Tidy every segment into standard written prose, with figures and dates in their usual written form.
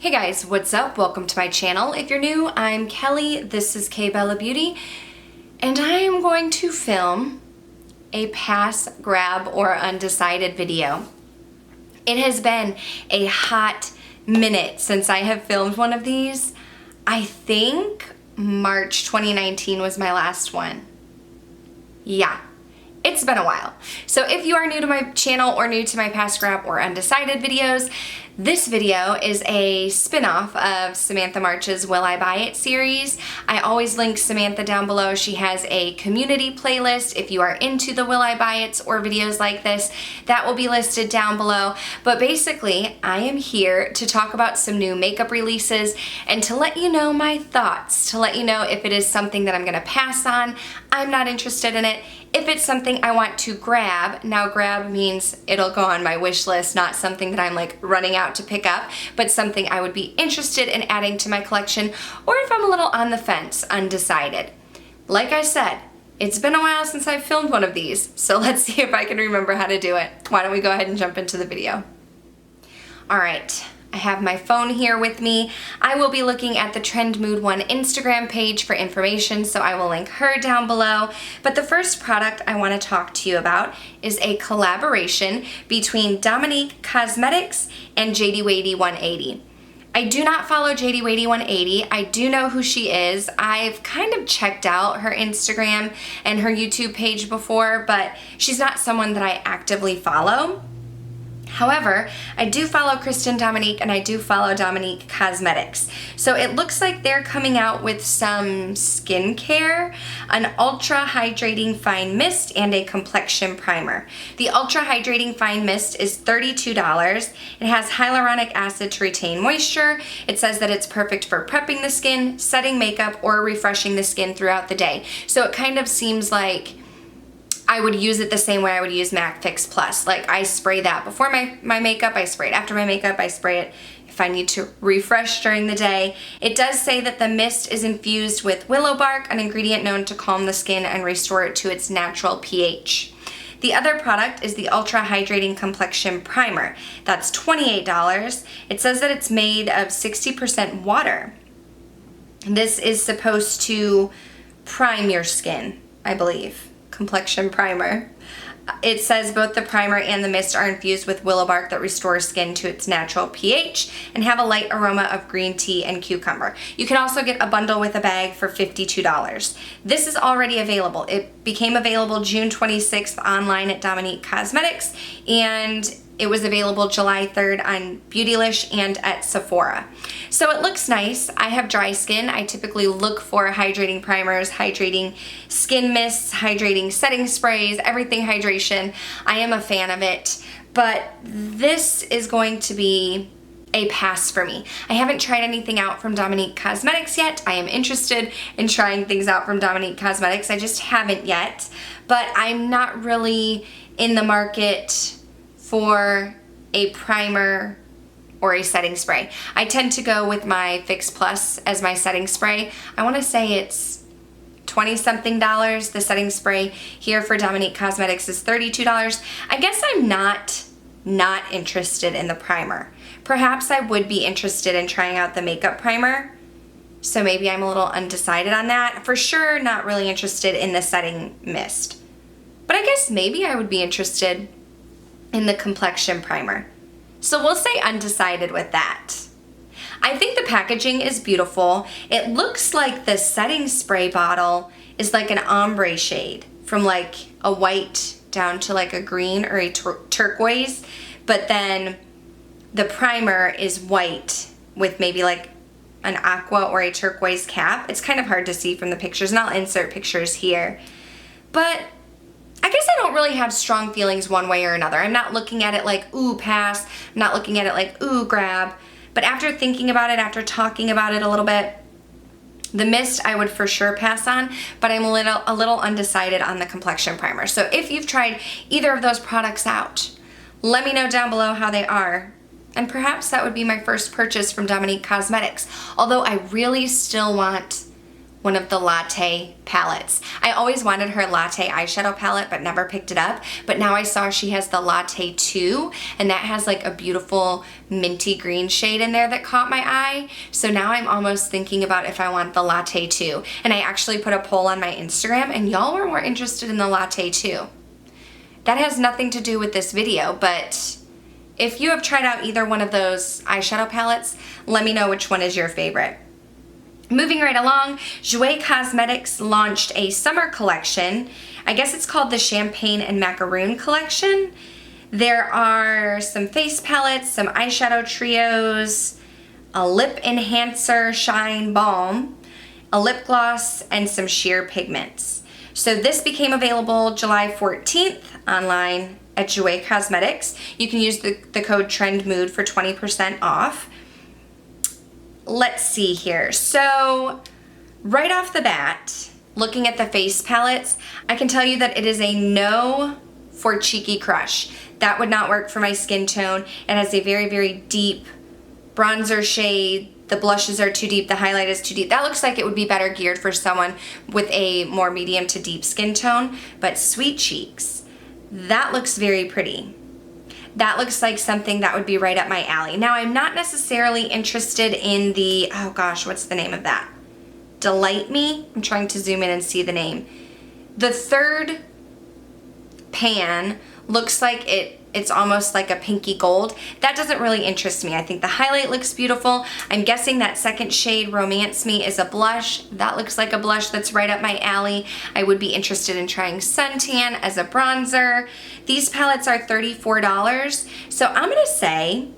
Hey guys, what's up? Welcome to my channel. If you're new, I'm Kelly, this is K Bella Beauty, and I am going to film a pass, grab, or undecided video. It has been a hot minute since I have filmed one of these. I think March 2019 was my last one. Yeah. It's been a while. So if you are new to my channel or new to my pass, grab, or undecided videos, this video is a spin-off of Samantha March's Will I Buy It series. I always link Samantha down below. She has a community playlist if you are into the Will I Buy It's or videos like this. That will be listed down below. But basically, I am here to talk about some new makeup releases and to let you know my thoughts, to let you know if it is something that I'm gonna pass on, I'm not interested in it. If it's something I want to grab, now grab means it'll go on my wish list, not something that I'm like running out to pick up, but something I would be interested in adding to my collection, or if I'm a little on the fence, undecided. Like I said, it's been a while since I've filmed one of these, so let's see if I can remember how to do it. Why don't we go ahead and jump into the video. All right. I have my phone here with me. I will be looking at the Trend Mood 1 Instagram page for information, so I will link her down below. But the first product I want to talk to you about is a collaboration between Dominique Cosmetics and JD Wadey 180. I do not follow JD Wadey 180. I do know who she is. I've kind of checked out her Instagram and her YouTube page before, but she's not someone that I actively follow. However, I do follow Kristen Dominique and I do follow Dominique Cosmetics. So it looks like they're coming out with some skincare, an Ultra Hydrating Fine Mist, and a complexion primer. The Ultra Hydrating Fine Mist is $32. It has hyaluronic acid to retain moisture. It says that it's perfect for prepping the skin, setting makeup, or refreshing the skin throughout the day. So it kind of seems like I would use it the same way I would use MAC Fix Plus. Like I spray that before my makeup, I spray it after my makeup, I spray it if I need to refresh during the day. It does say that the mist is infused with willow bark, an ingredient known to calm the skin and restore it to its natural pH. The other product is the Ultra Hydrating Complexion Primer. That's $28. It says that it's made of 60% water. This is supposed to prime your skin, I believe. Complexion primer. It says both the primer and the mist are infused with willow bark that restores skin to its natural pH and have a light aroma of green tea and cucumber. You can also get a bundle with a bag for $52. This is already available. It became available June 26th online at Dominique Cosmetics, and it was available July 3rd on Beautylish and at Sephora. So it looks nice. I have dry skin. I typically look for hydrating primers, hydrating skin mists, hydrating setting sprays, everything hydration. I am a fan of it, but this is going to be a pass for me. I haven't tried anything out from Dominique Cosmetics yet. I am interested in trying things out from Dominique Cosmetics. I just haven't yet, but I'm not really in the market for a primer or a setting spray. I tend to go with my Fix Plus as my setting spray. I want to say it's $20-something. The setting spray here for Dominique Cosmetics is $32. I guess I'm not interested in the primer. Perhaps I would be interested in trying out the makeup primer. So maybe I'm a little undecided on that. For sure, not really interested in the setting mist. But I guess maybe I would be interested in the complexion primer. So we'll say undecided with that. I think the packaging is beautiful. It looks like the setting spray bottle is like an ombre shade from like a white down to like a green or a turquoise, but then the primer is white with maybe like an aqua or a turquoise cap. It's kind of hard to see from the pictures, and I'll insert pictures here. But I guess I don't really have strong feelings one way or another. I'm not looking at it like, ooh, pass. I'm not looking at it like, ooh, grab. But after thinking about it, after talking about it a little bit, the mist I would for sure pass on, but I'm a little undecided on the complexion primer. So if you've tried either of those products out, let me know down below how they are. And perhaps that would be my first purchase from Dominique Cosmetics. Although I really still want one of the Latte palettes. I always wanted her Latte eyeshadow palette but never picked it up, but now I saw she has the Latte 2, and that has like a beautiful minty green shade in there that caught my eye. So now I'm almost thinking about if I want the Latte 2. And I actually put a poll on my Instagram and y'all were more interested in the Latte 2. That has nothing to do with this video, but if you have tried out either one of those eyeshadow palettes, let me know which one is your favorite. Moving right along, Jouer Cosmetics launched a summer collection. I guess it's called the Champagne and Macaroon collection. There are some face palettes, some eyeshadow trios, a lip enhancer shine balm, a lip gloss, and some sheer pigments. So this became available July 14th online at Jouer Cosmetics. You can use the code TRENDMOOD for 20% off. Let's see here. So right off the bat, looking at the face palettes, I can tell you that it is a no for Cheeky Crush. That would not work for my skin tone. It has a very, very deep bronzer shade. The blushes are too deep. The highlight is too deep. That looks like it would be better geared for someone with a more medium to deep skin tone. But Sweet Cheeks, that looks very pretty. That looks like something that would be right up my alley. Now, I'm not necessarily interested in the, oh gosh, what's the name of that? Delight Me? I'm trying to zoom in and see the name. The third pan looks like it's almost like a pinky gold. That doesn't really interest me. I think the highlight looks beautiful. I'm guessing that second shade, Romance Me, is a blush. That looks like a blush that's right up my alley. I would be interested in trying Suntan as a bronzer. These palettes are $34. So I'm gonna say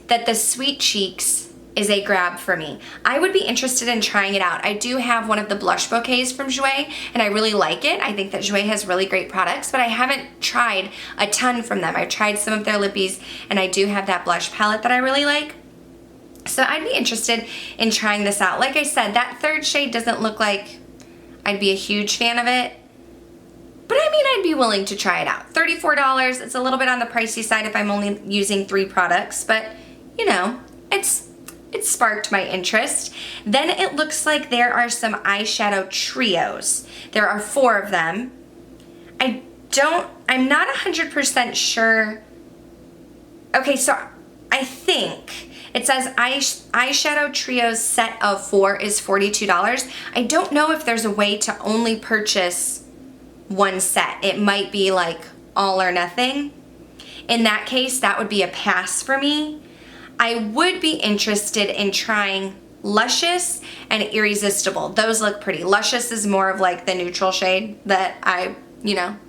that the Sweet Cheeks is a grab for me. I would be interested in trying it out. I do have one of the blush bouquets from Jouer, and I really like it. I think that Jouer has really great products, but I haven't tried a ton from them. I've tried some of their lippies, and I do have that blush palette that I really like. So I'd be interested in trying this out. Like I said, that third shade doesn't look like I'd be a huge fan of it, but I mean, I'd be willing to try it out. $34, it's a little bit on the pricey side if I'm only using 3 products, but you know, it sparked my interest. Then it looks like there are some eyeshadow trios. There are 4 of them. I'm not 100% sure. Okay, so I think it says eyeshadow trios set of 4 is $42. I don't know if there's a way to only purchase one set. It might be like all or nothing. In that case, that would be a pass for me. I would be interested in trying Luscious and Irresistible. Those look pretty. Luscious is more of like the neutral shade that I'm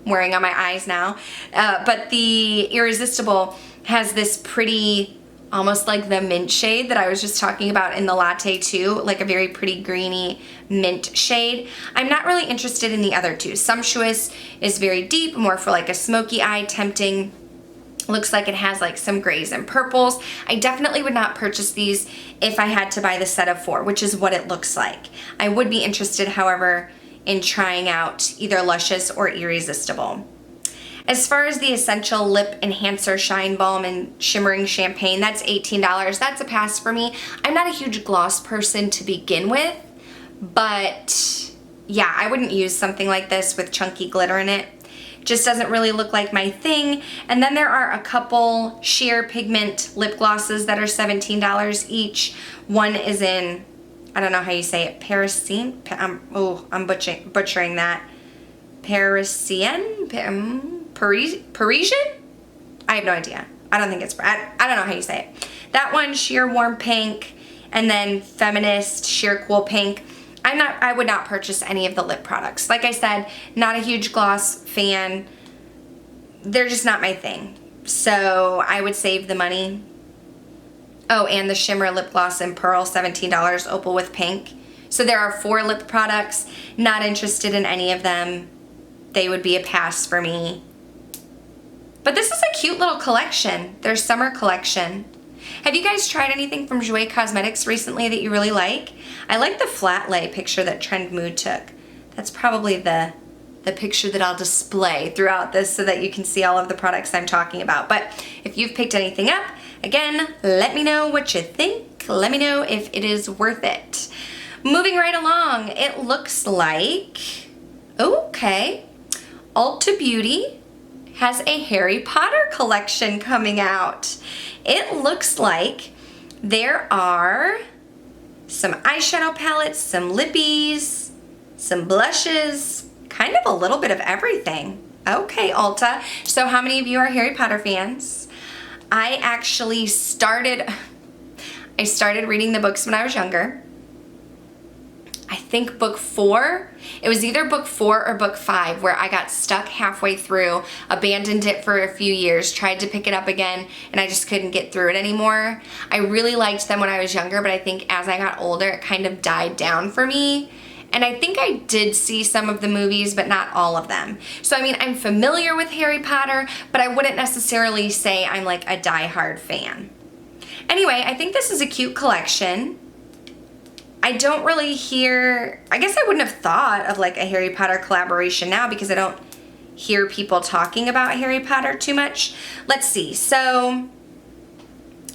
wearing on my eyes now. But the Irresistible has this pretty, almost like the mint shade that I was just talking about in the Latte 2, like a very pretty greeny mint shade. I'm not really interested in the other 2. Sumptuous is very deep, more for like a smoky eye, tempting. Looks like it has like some grays and purples. I definitely would not purchase these if I had to buy the set of 4, which is what it looks like. I would be interested, however, in trying out either Luscious or Irresistible. As far as the Essential Lip Enhancer Shine Balm and Shimmering Champagne, that's $18. That's a pass for me. I'm not a huge gloss person to begin with, but yeah, I wouldn't use something like this with chunky glitter in it. Just doesn't really look like my thing. And then there are a couple sheer pigment lip glosses that are $17 each. One is in, I don't know how you say it, Parisian? I'm butchering that. Parisian? Parisian? I have no idea. I don't think it's, I don't know how you say it. That one, sheer warm pink, and then Feminist sheer cool pink. I would not purchase any of the lip products. Like I said, not a huge gloss fan. They're just not my thing. So I would save the money. Oh, and the Shimmer Lip Gloss in Pearl, $17, Opal with Pink. So there are 4 lip products. Not interested in any of them. They would be a pass for me. But this is a cute little collection. Their summer collection. Have you guys tried anything from Jouer Cosmetics recently that you really like? I like the flat lay picture that Trend Mood took. That's probably the picture that I'll display throughout this so that you can see all of the products I'm talking about. But if you've picked anything up, again, let me know what you think. Let me know if it is worth it. Moving right along, it looks like, okay, Ulta Beauty has a Harry Potter collection coming out. It looks like there are some eyeshadow palettes, some lippies, some blushes, kind of a little bit of everything. Okay, Ulta. So how many of you are Harry Potter fans? I actually started reading the books when I was younger. I think book 4, it was either book 4 or book 5 where I got stuck halfway through, abandoned it for a few years, tried to pick it up again, and I just couldn't get through it anymore. I really liked them when I was younger, but I think as I got older, it kind of died down for me. And I think I did see some of the movies, but not all of them. So I mean, I'm familiar with Harry Potter, but I wouldn't necessarily say I'm like a diehard fan. Anyway, I think this is a cute collection. I don't really hear, I guess I wouldn't have thought of like a Harry Potter collaboration now because I don't hear people talking about Harry Potter too much. Let's see. So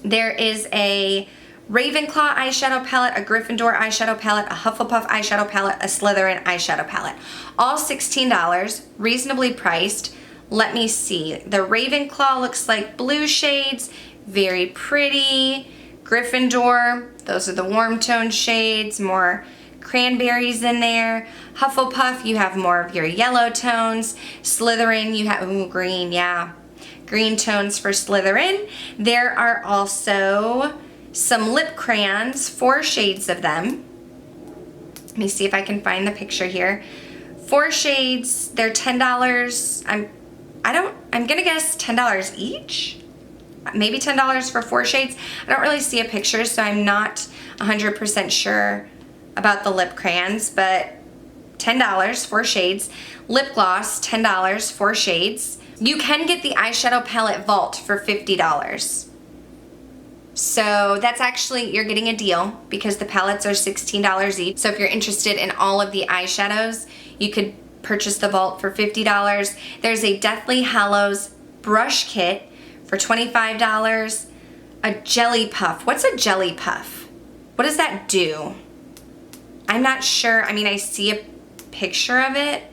there is a Ravenclaw eyeshadow palette, a Gryffindor eyeshadow palette, a Hufflepuff eyeshadow palette, a Slytherin eyeshadow palette. All $16, reasonably priced. Let me see. The Ravenclaw looks like blue shades, very pretty. Gryffindor, those are the warm tone shades, more cranberries in there. Hufflepuff, you have more of your yellow tones. Slytherin, you have, ooh, green, yeah. Green tones for Slytherin. There are also some lip crayons, 4 shades of them. Let me see if I can find the picture here. 4 shades, they're $10. I'm gonna guess $10 each. Maybe $10 for 4 shades. I don't really see a picture, so I'm not 100% sure about the lip crayons, but $10, 4 shades. Lip gloss, $10, 4 shades. You can get the eyeshadow palette Vault for $50. So that's actually, you're getting a deal because the palettes are $16 each. So if you're interested in all of the eyeshadows, you could purchase the Vault for $50. There's a Deathly Hallows brush kit for $25. A Jelly Puff. What's a Jelly Puff? What does that do? I'm not sure. I mean, I see a picture of it,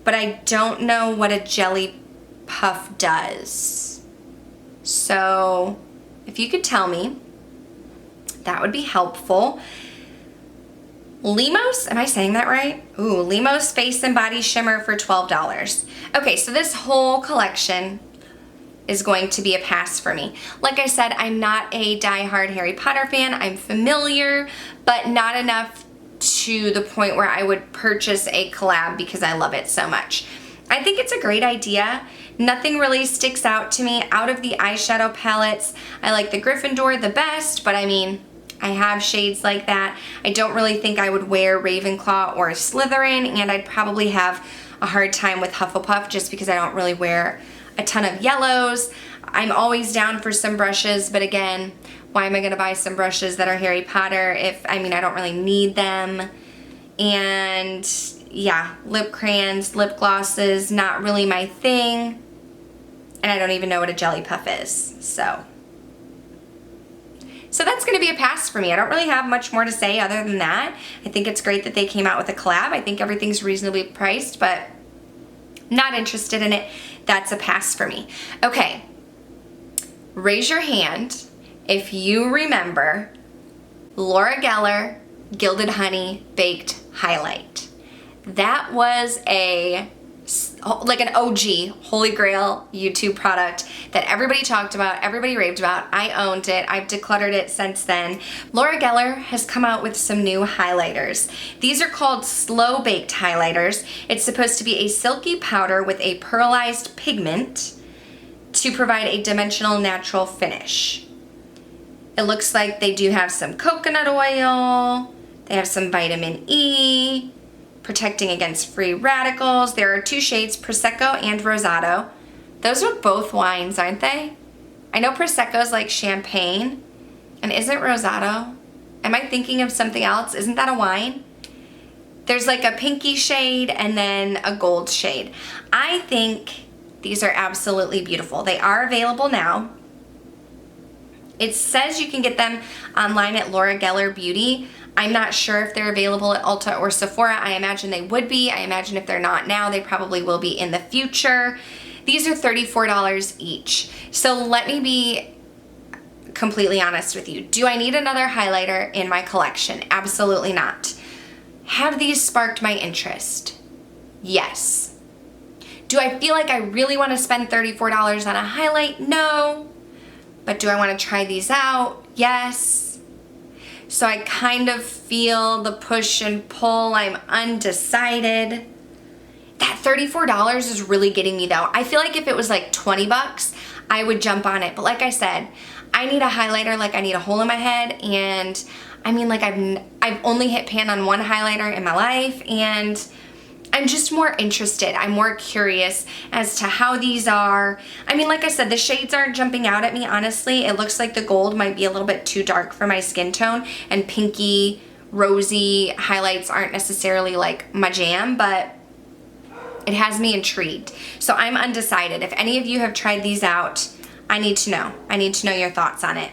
but I don't know what a Jelly Puff does. So if you could tell me, that would be helpful. Limos, am I saying that right? Ooh, Limos Face and Body Shimmer for $12. Okay, so this whole collection is going to be a pass for me. Like I said, I'm not a diehard Harry Potter fan. I'm familiar, but not enough to the point where I would purchase a collab because I love it so much. I think it's a great idea. Nothing really sticks out to me. Out of the eyeshadow palettes, I like the Gryffindor the best, but I mean, I have shades like that. I don't really think I would wear Ravenclaw or Slytherin, and I'd probably have a hard time with Hufflepuff just because I don't really wear a ton of yellows. I'm always down for some brushes, but again, why am I gonna buy some brushes that are Harry Potter if, I mean, I don't really need them. And yeah, lip crayons, lip glosses, not really my thing. And I don't even know what a Jelly Puff is, so that's gonna be a pass for me. I don't really have much more to say other than that. I think it's great that they came out with a collab. I think everything's reasonably priced, but not interested in it. That's a pass for me. Okay, raise your hand if you remember Laura Geller Gilded Honey Baked Highlight. That was like an OG Holy Grail YouTube product that everybody talked about, everybody raved about. I owned it. I've decluttered it since then. Laura Geller has come out with some new highlighters. These are called slow baked highlighters. It's supposed to be a silky powder with a pearlized pigment to provide a dimensional natural finish. It looks like they do have some coconut oil. They have some vitamin E, protecting against free radicals. There are 2 shades, Prosecco and Rosado. Those are both wines, aren't they? I know Prosecco's like champagne, and isn't Rosado? Am I thinking of something else? Isn't that a wine? There's like a pinky shade and then a gold shade. I think these are absolutely beautiful. They are available now. It says you can get them online at Laura Geller Beauty. I'm not sure if they're available at Ulta or Sephora. I imagine they would be. I imagine if they're not now, they probably will be in the future. These are $34 each. So let me be completely honest with you. Do I need another highlighter in my collection? Absolutely not. Have these sparked my interest? Yes. Do I feel like I really want to spend $34 on a highlight? No. But do I want to try these out? Yes. So I kind of feel the push and pull. I'm undecided. That $34 is really getting me though. I feel like if it was like 20 bucks, I would jump on it. But like I said, I need a highlighter like I need a hole in my head. And I mean, like I've only hit pan on one highlighter in my life, and I'm just more interested. I'm more curious as to how these are. I mean, like I said, the shades aren't jumping out at me, honestly. It looks like the gold might be a little bit too dark for my skin tone, and pinky, rosy highlights aren't necessarily like my jam, but it has me intrigued. So I'm undecided. If any of you have tried these out, I need to know. I need to know your thoughts on it.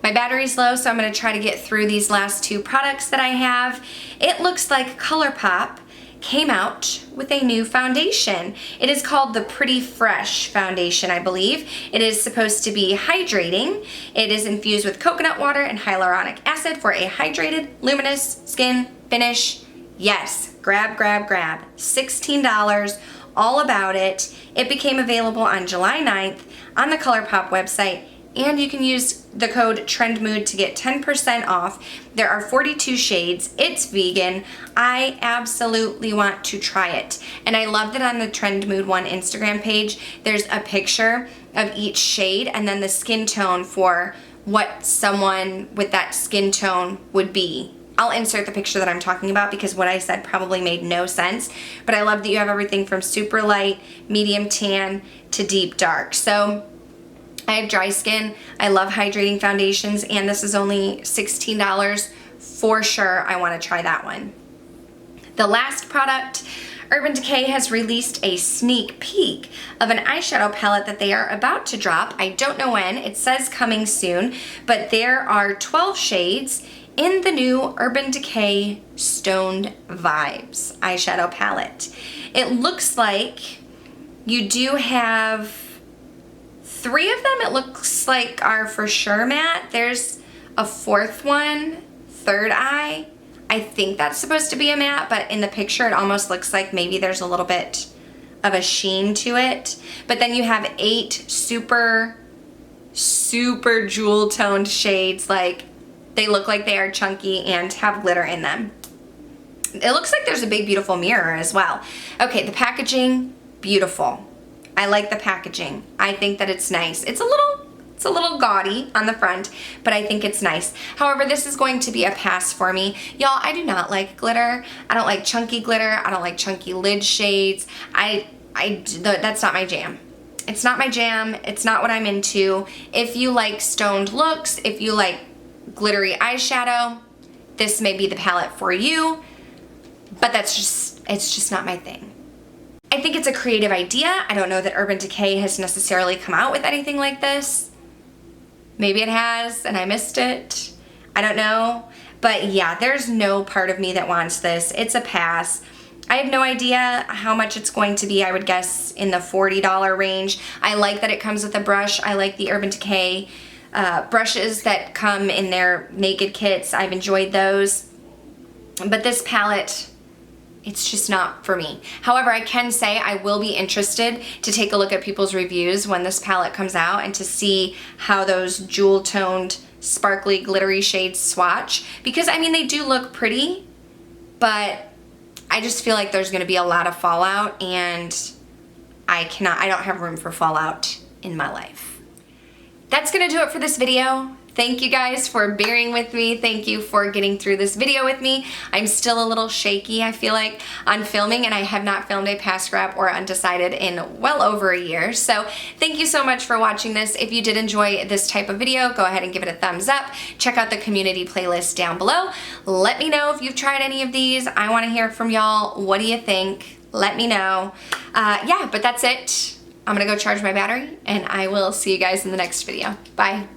My battery's low, so I'm gonna try to get through these last two products that I have. It looks like Colourpop came out with a new foundation. It is called the Pretty Fresh foundation, I believe. It is supposed to be hydrating. It is infused with coconut water and hyaluronic acid for a hydrated, luminous skin finish. Yes, grab, grab, grab. $16, all about it. It became available on July 9th on the Colourpop website, and you can use the code TRENDMOOD to get 10% off. There are 42 shades. It's vegan. I absolutely want to try it. And I love that on the TRENDMOOD One Instagram page, there's a picture of each shade and then the skin tone for what someone with that skin tone would be. I'll insert the picture that I'm talking about because what I said probably made no sense. But I love that you have everything from super light, medium tan, to deep dark. So I have dry skin. I love hydrating foundations, and this is only $16. For sure, I want to try that one. The last product, Urban Decay has released a sneak peek of an eyeshadow palette that they are about to drop. I don't know when. It says coming soon, but there are 12 shades in the new Urban Decay Stoned Vibes eyeshadow palette. It looks like you do have 3 of them, it looks like, are for sure matte. There's a 4th one, Third Eye. I think that's supposed to be a matte, but in the picture it almost looks like maybe there's a little bit of a sheen to it. But then you have 8 super jewel toned shades. Like, they look like they are chunky and have glitter in them. It looks like there's a big beautiful mirror as well. Okay, the packaging, beautiful. I like the packaging. I think that it's nice. It's a little gaudy on the front, but I think it's nice. However, this is going to be a pass for me. Y'all, I do not like glitter. I don't like chunky glitter. I don't like chunky lid shades. That's not my jam. It's not my jam. It's not what I'm into. If you like stoned looks, if you like glittery eyeshadow, this may be the palette for you, but it's just not my thing. I think it's a creative idea. I don't know that Urban Decay has necessarily come out with anything like this. Maybe it has and I missed it. I don't know. But yeah, there's no part of me that wants this. It's a pass. I have no idea how much it's going to be. I would guess in the $40 range. I like that it comes with a brush. I like the Urban Decay brushes that come in their naked kits. I've enjoyed those. But this palette, it's just not for me. However, I can say I will be interested to take a look at people's reviews when this palette comes out and to see how those jewel toned, sparkly, glittery shades swatch. Because, I mean, they do look pretty, but I just feel like there's gonna be a lot of fallout, and I don't have room for fallout in my life. That's gonna do it for this video. Thank you guys for bearing with me. Thank you for getting through this video with me. I'm still a little shaky, I feel like, on filming, and I have not filmed a past grab or undecided in well over a year. So thank you so much for watching this. If you did enjoy this type of video, go ahead and give it a thumbs up. Check out the community playlist down below. Let me know if you've tried any of these. I wanna hear from y'all. What do you think? Let me know. Yeah, but that's it. I'm gonna go charge my battery, and I will see you guys in the next video. Bye.